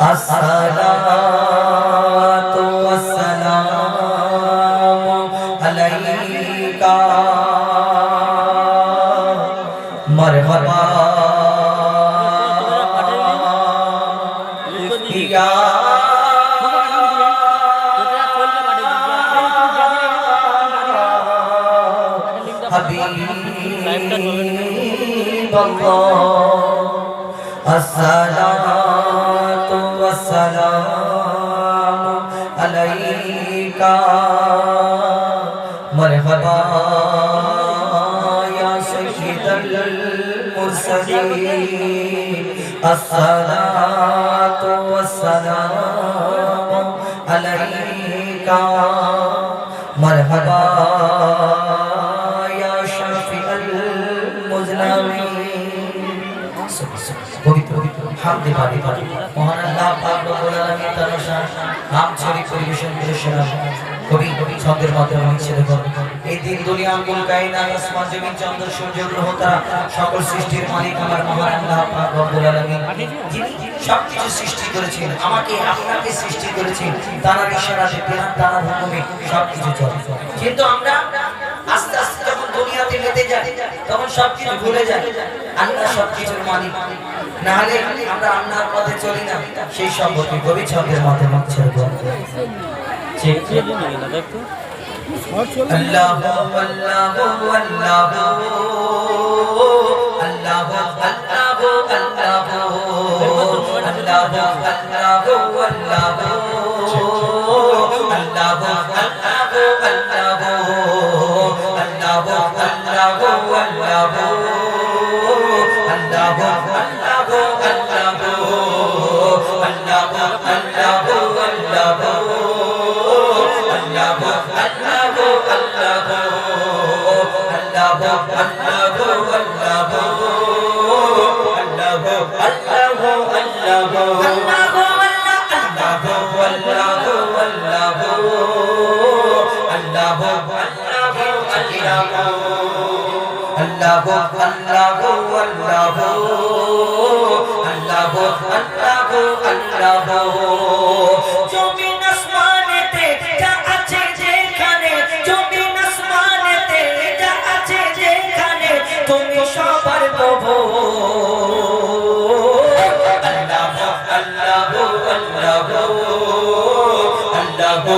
अस्सलातु वस्सलामु अलैका मरहबा या अस्सलातु वस्सलामु अलैका मरहबा या सय्यिदल मुरसलीन अस्सलातु वस्सलामु अलैका मरहबा या शफीअल मुज़लमीन। পবিত্র হামদে বাড়ি বাড়ি মহান আল্লাহ পাক রব্বুল আলামিন তার নাম ছড়ি পরিবেশন করেছেন। কবি ছন্দের মাধ্যমে লিখছে, দেখো এই দিন দুনিয়া কুল কায়নাত আসমান জমিন চন্দ্র সূর্য গ্রহ তারা সকল সৃষ্টির মালিক আমার মহান আল্লাহ পাক রব্বুল আলামিন, যিনি সবকিছু সৃষ্টি করেছেন, আমাকে আপনাকে সৃষ্টি করেছেন, তার ইশারাতে তার হুকুমে সবকিছু চলে। কিন্তু আমরা আস্তে আস্তে যখন দুনিয়াতে মেতে যাই তখন সবকিছু ভুলে যাই আল্লাহ সবকিছুর মালিক, না হলে আমরা আল্লাহর পথে চলি না। সেই সম্পর্কে কবি ছন্দের মাধ্যমে ছেড়ে আল্লাহু আল্লাহু আল্লাহু আল্লাহু আল্লাহু আল্লাহু আল্লাহু জমিন আসমানেতে যা আছে যেখানে, জমিন আসমানেতে যা আছে যেখানে, তুমি সবার প্রভু। আল্লাহু আল্লাহু আল্লাহু আল্লাহু আল্লাহু